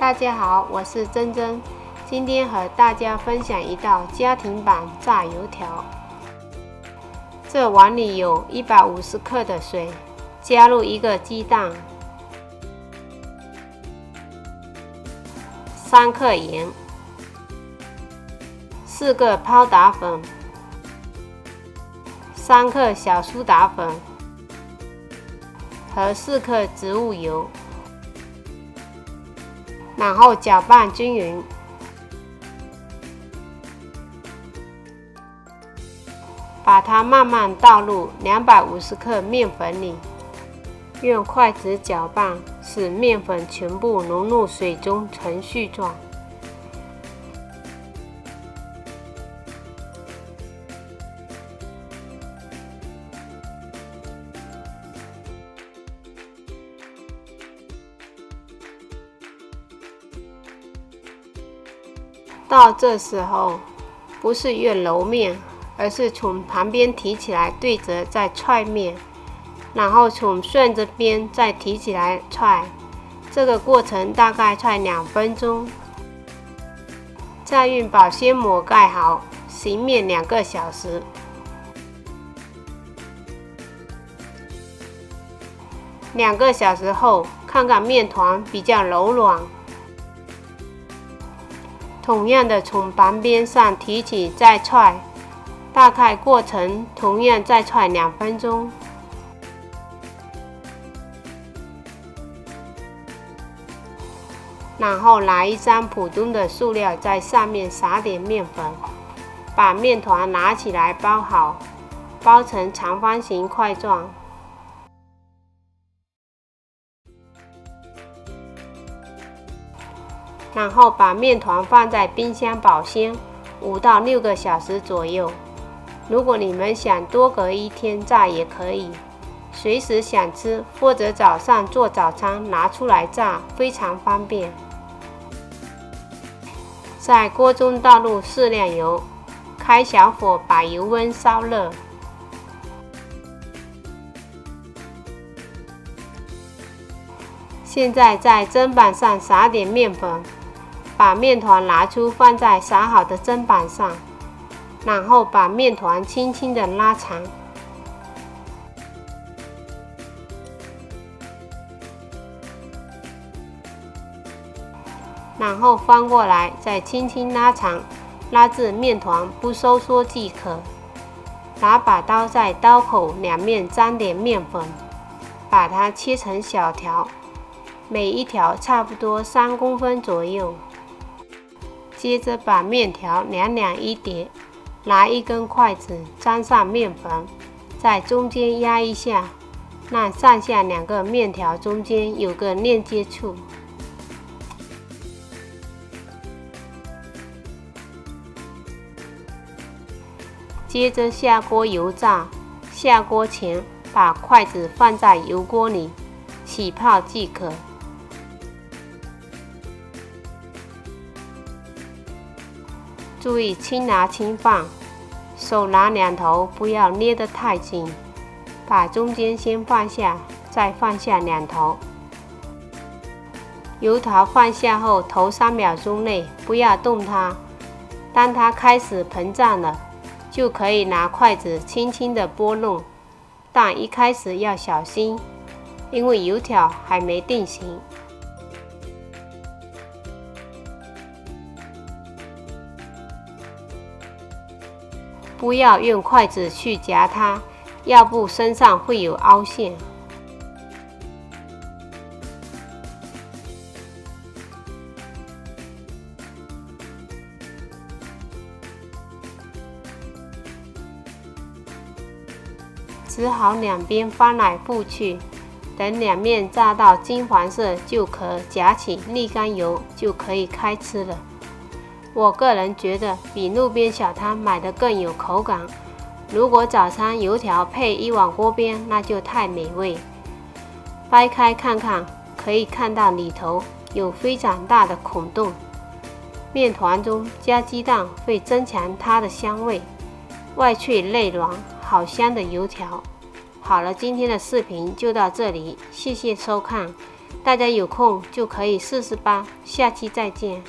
大家好，我是珍珍，今天和大家分享一道家庭版炸油条。这碗里有150克的水，加入1个鸡蛋，3克盐，4个泡打粉，3克小苏打粉和4克植物油，然后搅拌均匀。把它慢慢倒入250克面粉里，用筷子搅拌，使面粉全部融入水中成絮状。到这时候，不是越揉面，而是从旁边提起来对折再踹面，然后从顺着边再提起来踹，这个过程大概踹2分钟。再用保鲜膜盖好，醒面2个小时。2个小时后，看看面团比较柔软。同样的从旁边上提起再踹，大概过程同样再踹2分钟。然后拿一张普通的塑料，在上面撒点面粉，把面团拿起来包好，包成长方形块状。然后把面团放在冰箱保鲜5到6个小时左右。如果你们想多隔1天炸也可以，随时想吃或者早上做早餐拿出来炸，非常方便。在锅中倒入适量油，开小火把油温烧热。现在在砧板上撒点面粉，把面团拿出放在撒好的砧板上，然后把面团轻轻地拉长，然后翻过来再轻轻拉长，拉至面团不收缩即可。拿把刀在刀口两面沾点面粉，把它切成小条，每一条差不多3公分左右。接着把面条两两一叠，拿1根筷子沾上面粉，在中间压一下，让上下2个面条中间有个链接处。接着下锅油炸，下锅前把筷子放在油锅里起泡即可。注意轻拿轻放，手拿两头不要捏得太紧，把中间先放下，再放下2头。油条放下后，头3秒钟内不要动它，当它开始膨胀了，就可以拿筷子轻轻地拨弄，但一开始要小心，因为油条还没定型。不要用筷子去夹它，要不身上会有凹陷。只好两边翻来覆去，等两面炸到金黄色就可夹起沥干油，就可以开吃了。我个人觉得比路边小摊买的更有口感。如果早餐油条配1碗锅边，那就太美味。掰开看看，可以看到里头有非常大的孔洞。面团中加鸡蛋会增强它的香味，外脆内软，好香的油条。好了，今天的视频就到这里，谢谢收看。大家有空就可以试试吧。下期再见。